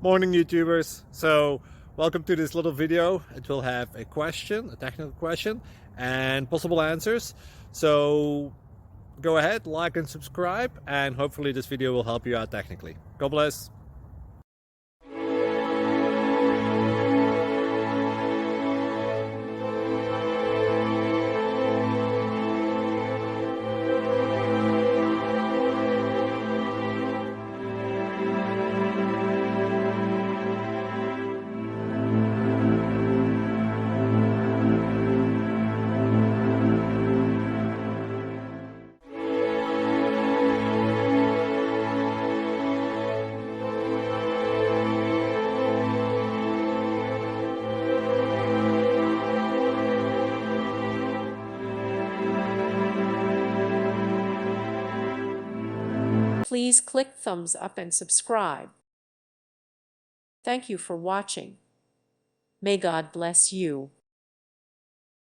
Morning YouTubers. So welcome to this little video. It will have a question, a technical question, and possible answers. So go ahead, like and subscribe, and hopefully this video will help you out technically. God bless. Please click thumbs up and subscribe. Thank you for watching. May God bless you.